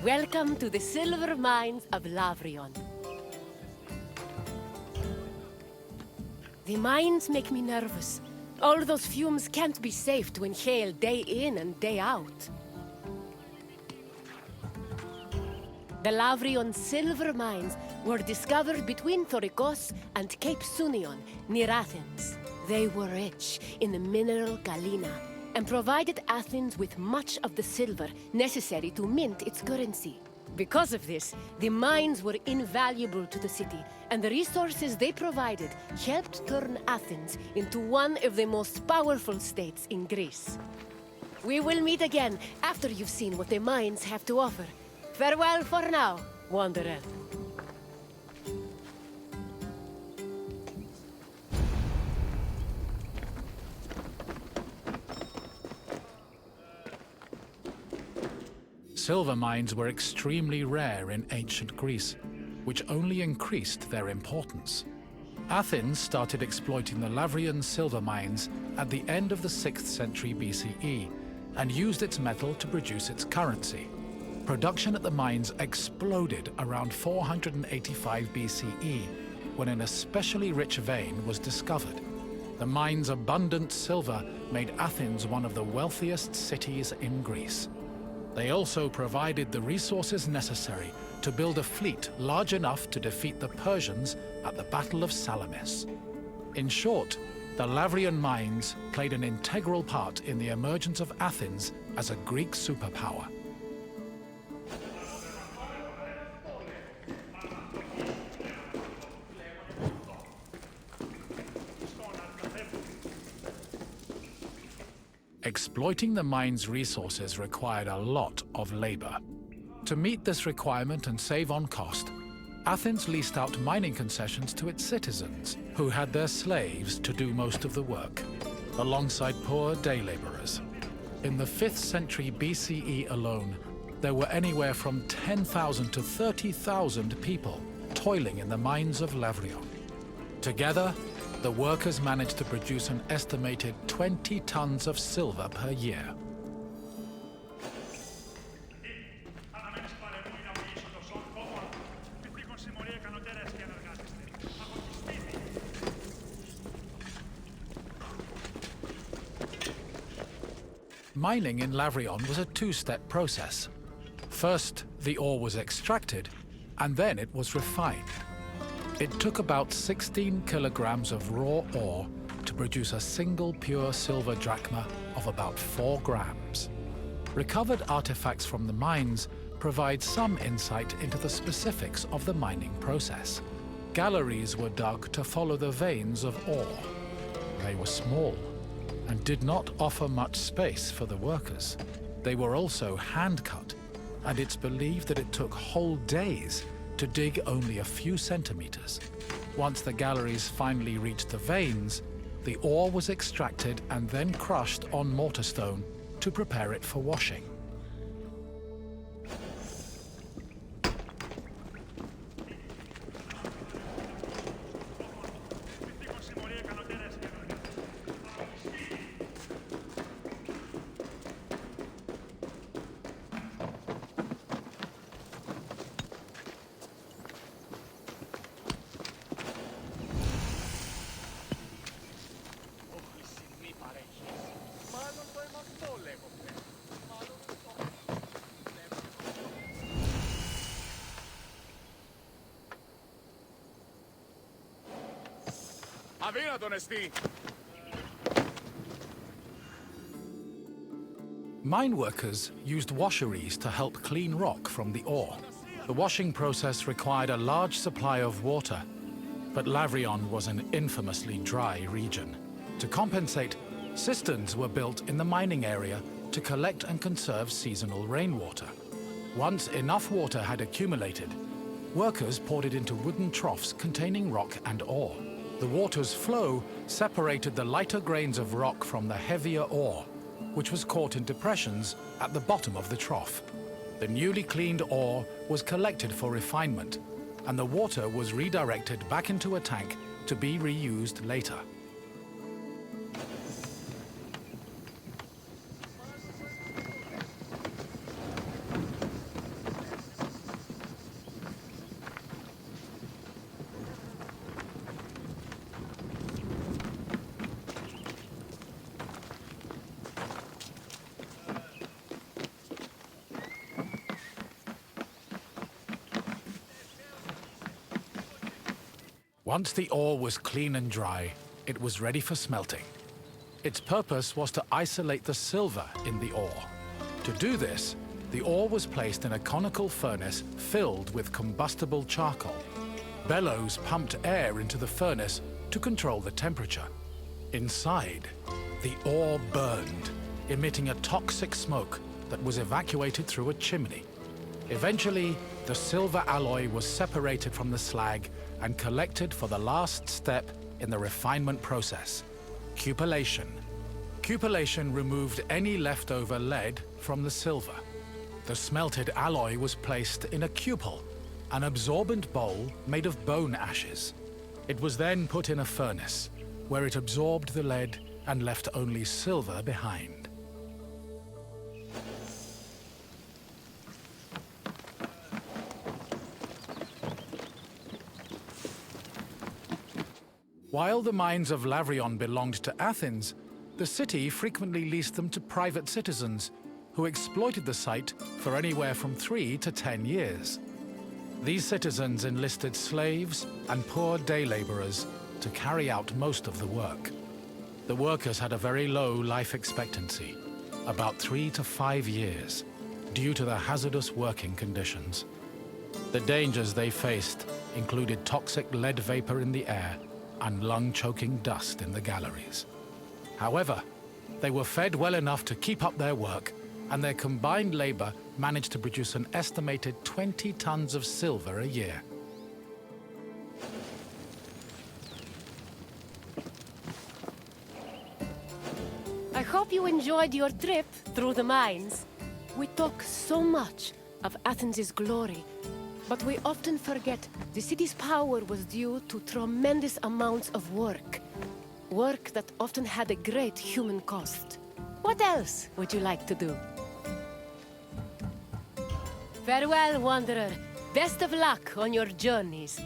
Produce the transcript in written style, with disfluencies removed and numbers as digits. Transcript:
Welcome to the silver mines of Laurion. The mines make me nervous. All those fumes can't be safe to inhale day in and day out. The Laurion silver mines were discovered between Thorikos and Cape Sunion, near Athens. They were rich in the mineral galena and provided Athens with much of the silver necessary to mint its currency. Because of this, the mines were invaluable to the city, and the resources they provided helped turn Athens into one of the most powerful states in Greece. We will meet again after you've seen what the mines have to offer. Farewell for now, wanderer. Silver mines were extremely rare in ancient Greece, which only increased their importance. Athens started exploiting the Laurion silver mines at the end of the 6th century BCE and used its metal to produce its currency. Production at the mines exploded around 485 BCE when an especially rich vein was discovered. The mine's abundant silver made Athens one of the wealthiest cities in Greece. They also provided the resources necessary to build a fleet large enough to defeat the Persians at the Battle of Salamis. In short, the Laurion mines played an integral part in the emergence of Athens as a Greek superpower. Exploiting the mine's resources required a lot of labor. To meet this requirement and save on cost, Athens leased out mining concessions to its citizens, who had their slaves to do most of the work, alongside poor day laborers. In the 5th century BCE alone, there were anywhere from 10,000 to 30,000 people toiling in the mines of Laurion. Together, the workers managed to produce an estimated 20 tons of silver per year. Mining in Laurion was a two-step process. First, the ore was extracted, and then it was refined. It took about 16 kilograms of raw ore to produce a single pure silver drachma of about 4 grams. Recovered artifacts from the mines provide some insight into the specifics of the mining process. Galleries were dug to follow the veins of ore. They were small and did not offer much space for the workers. They were also hand-cut, and it's believed that it took whole days to dig only a few centimeters. Once the galleries finally reached the veins, the ore was extracted and then crushed on mortar stone to prepare it for washing. Mine workers used washeries to help clean rock from the ore. The washing process required a large supply of water, but Laurion was an infamously dry region. To compensate, cisterns were built in the mining area to collect and conserve seasonal rainwater. Once enough water had accumulated, workers poured it into wooden troughs containing rock and ore. The water's flow separated the lighter grains of rock from the heavier ore, which was caught in depressions at the bottom of the trough. The newly cleaned ore was collected for refinement, and the water was redirected back into a tank to be reused later. Once the ore was clean and dry, it was ready for smelting. Its purpose was to isolate the silver in the ore. To do this, the ore was placed in a conical furnace filled with combustible charcoal. Bellows pumped air into the furnace to control the temperature. Inside, the ore burned, emitting a toxic smoke that was evacuated through a chimney. Eventually, the silver alloy was separated from the slag and collected for the last step in the refinement process, cupellation. Cupellation removed any leftover lead from the silver. The smelted alloy was placed in a cupel, an absorbent bowl made of bone ashes. It was then put in a furnace, where it absorbed the lead and left only silver behind. While the mines of Laurion belonged to Athens, the city frequently leased them to private citizens who exploited the site for anywhere from 3 to 10 years. These citizens enlisted slaves and poor day laborers to carry out most of the work. The workers had a very low life expectancy, about 3 to 5 years, due to the hazardous working conditions. The dangers they faced included toxic lead vapor in the air and lung-choking dust in the galleries. However, they were fed well enough to keep up their work, and their combined labor managed to produce an estimated 20 tons of silver a year. I hope you enjoyed your trip through the mines. We talk so much of Athens' glory, but we often forget the city's power was due to tremendous amounts of work. Work that often had a great human cost. What else would you like to do? Farewell, wanderer. Best of luck on your journeys.